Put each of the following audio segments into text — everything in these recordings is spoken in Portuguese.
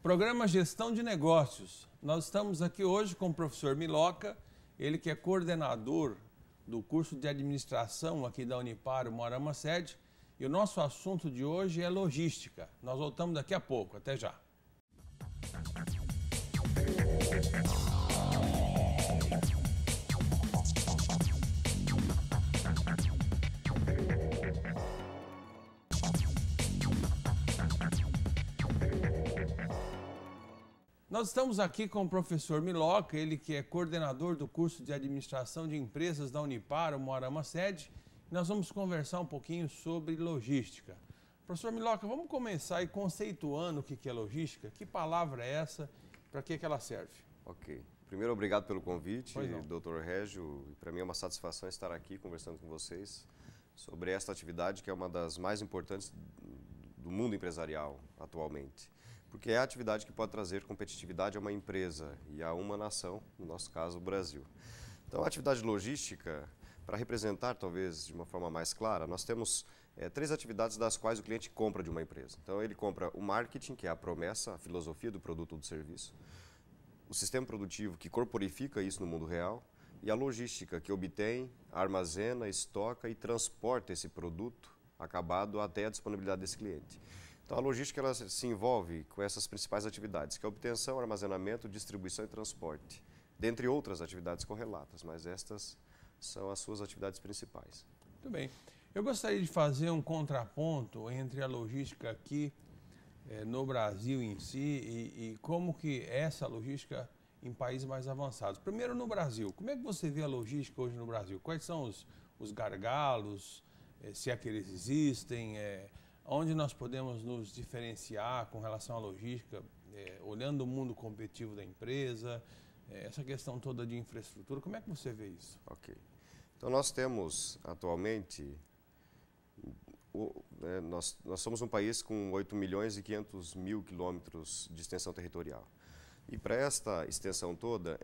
Programa Gestão de Negócios. Nós estamos aqui hoje com o professor Miloca, ele que é coordenador do curso de administração aqui da Unipar, Moarama Sede. E o nosso assunto de hoje é logística. Nós voltamos daqui a pouco. Até já. Nós estamos aqui com o professor Miloca, ele que é coordenador do curso de administração de empresas da Unipar, Moarama Sede. Nós vamos conversar um pouquinho sobre logística. Professor Miloca, vamos começar aí conceituando o que é logística. Que palavra é essa? Para que ela serve? Ok. Primeiro, obrigado pelo convite, Dr. Régio. Para mim é uma satisfação estar aqui conversando com vocês sobre esta atividade que é uma das mais importantes do mundo empresarial atualmente. Porque é a atividade que pode trazer competitividade a uma empresa e a uma nação, no nosso caso, o Brasil. Então, a atividade logística, para representar talvez de uma forma mais clara, nós temos três atividades das quais o cliente compra de uma empresa. Então, ele compra o marketing, que é a promessa, a filosofia do produto ou do serviço, o sistema produtivo, que corporifica isso no mundo real, e a logística, que obtém, armazena, estoca e transporta esse produto acabado até a disponibilidade desse cliente. Então, a logística ela se envolve com essas principais atividades, que é a obtenção, armazenamento, distribuição e transporte, dentre outras atividades correlatas, mas estas são as suas atividades principais. Muito bem. Eu gostaria de fazer um contraponto entre a logística aqui no Brasil em si e como que essa logística em países mais avançados. Primeiro no Brasil, como é que você vê a logística hoje no Brasil? Quais são os gargalos, se é que eles existem, onde nós podemos nos diferenciar com relação à logística, olhando o mundo competitivo da empresa, essa questão toda de infraestrutura, como é que você vê isso? Ok. Então, nós temos atualmente, nós somos um país com 8.500.000 quilômetros de extensão territorial. E para esta extensão toda,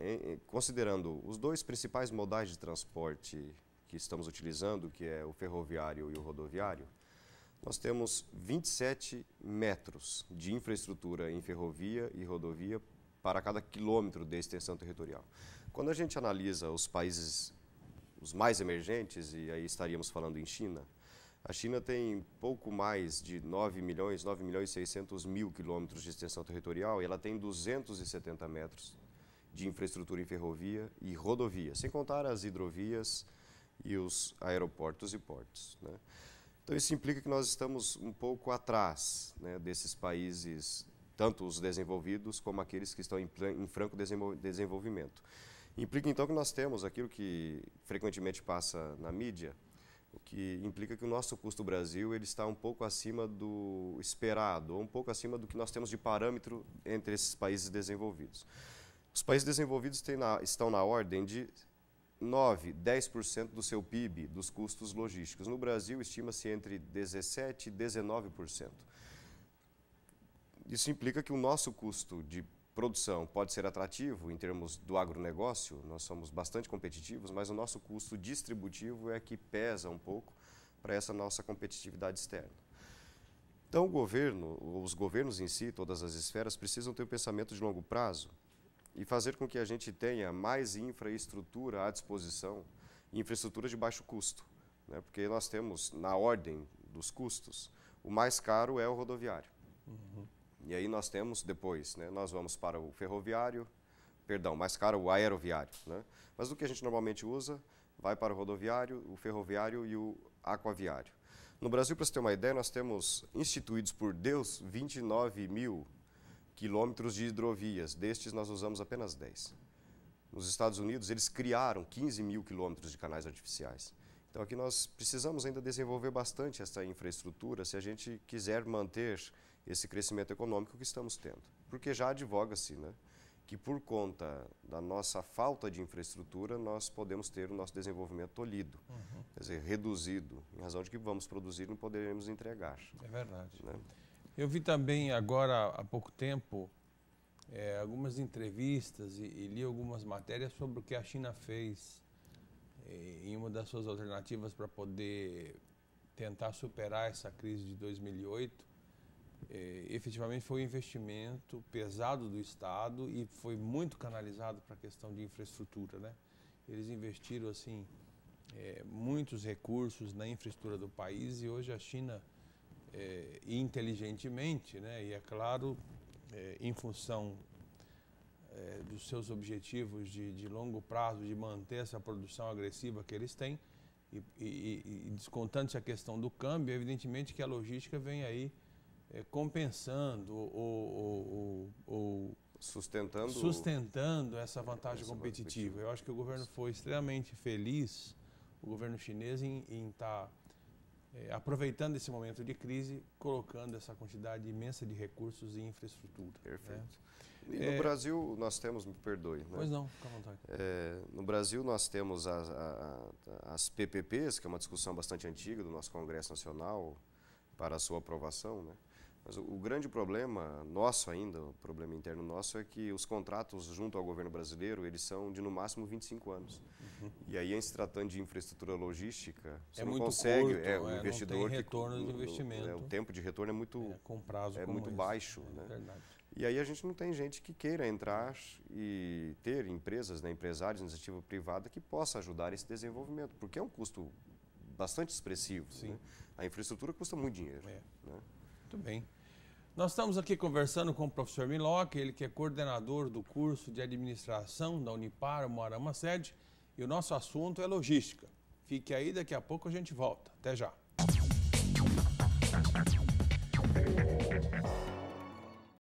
considerando os dois principais modais de transporte que estamos utilizando, que é o ferroviário e o rodoviário, nós temos 27 metros de infraestrutura em ferrovia e rodovia para cada quilômetro de extensão territorial. Quando a gente analisa os países os mais emergentes, e aí estaríamos falando em China, a China tem pouco mais de 9.600.000 quilômetros de extensão territorial e ela tem 270 metros de infraestrutura em ferrovia e rodovia, sem contar as hidrovias e os aeroportos e portos, né? Então, isso implica que nós estamos um pouco atrás, né, desses países, tanto os desenvolvidos como aqueles que estão em franco desenvolvimento. Implica, então, que nós temos aquilo que frequentemente passa na mídia, o que implica que o nosso custo Brasil ele está um pouco acima do esperado, ou um pouco acima do que nós temos de parâmetro entre esses países desenvolvidos. Os países desenvolvidos estão na ordem de 9%, 10% do seu PIB dos custos logísticos. No Brasil, estima-se entre 17% e 19%. Isso implica que o nosso custo de produção pode ser atrativo em termos do agronegócio, nós somos bastante competitivos, mas o nosso custo distributivo é que pesa um pouco para essa nossa competitividade externa. Então, os governos em si, todas as esferas, precisam ter um pensamento de longo prazo e fazer com que a gente tenha mais infraestrutura à disposição, infraestrutura de baixo custo, né? Porque nós temos, na ordem dos custos, o mais caro é o rodoviário. Uhum. E aí nós temos depois, né, nós vamos para o ferroviário, mais caro o aeroviário, né? Mas o que a gente normalmente usa, vai para o rodoviário, o ferroviário e o aquaviário. No Brasil, para você ter uma ideia, nós temos instituídos por Deus 29.000 quilômetros de hidrovias, destes nós usamos apenas 10. Nos Estados Unidos, eles criaram 15.000 quilômetros de canais artificiais. Então, aqui nós precisamos ainda desenvolver bastante essa infraestrutura se a gente quiser manter esse crescimento econômico que estamos tendo. Porque já advoga-se, né, que por conta da nossa falta de infraestrutura, nós podemos ter o nosso desenvolvimento tolhido, quer dizer, reduzido, em razão de que vamos produzir e não poderemos entregar. É verdade. Né? Eu vi também agora, há pouco tempo, algumas entrevistas e li algumas matérias sobre o que a China fez em uma das suas alternativas para poder tentar superar essa crise de 2008. Efetivamente foi um investimento pesado do Estado e foi muito canalizado para a questão de infraestrutura, né? Eles investiram assim muitos recursos na infraestrutura do país e hoje a China inteligentemente, né? E é claro em função dos seus objetivos de longo prazo, de manter essa produção agressiva que eles têm e descontando-se a questão do câmbio, evidentemente que a logística vem aí compensando ou sustentando essa vantagem competitiva. Eu acho que o governo foi extremamente feliz, o governo chinês, em estar aproveitando esse momento de crise, colocando essa quantidade imensa de recursos em infraestrutura. Perfeito. Né? E no Brasil nós temos, me perdoe. Né? Pois não, fica à vontade. No Brasil nós temos as PPPs, que é uma discussão bastante antiga do nosso Congresso Nacional para a sua aprovação, né? Mas o grande problema nosso ainda, o problema interno nosso, é que os contratos junto ao governo brasileiro, eles são de no máximo 25 anos. E aí, em se tratando de infraestrutura logística, você não consegue, curto, o investidor não tem retorno de investimento. O tempo de retorno é muito, com prazo muito baixo. Né? Verdade. E aí a gente não tem gente que queira entrar e ter empresas, né, empresários, iniciativa privada que possa ajudar esse desenvolvimento, porque é um custo bastante expressivo. Né? A infraestrutura custa muito dinheiro. Né? Muito bem. Nós estamos aqui conversando com o professor Milok, ele que é coordenador do curso de administração da Unipar, Umuarama Sede, e o nosso assunto é logística. Fique aí, daqui a pouco a gente volta. Até já.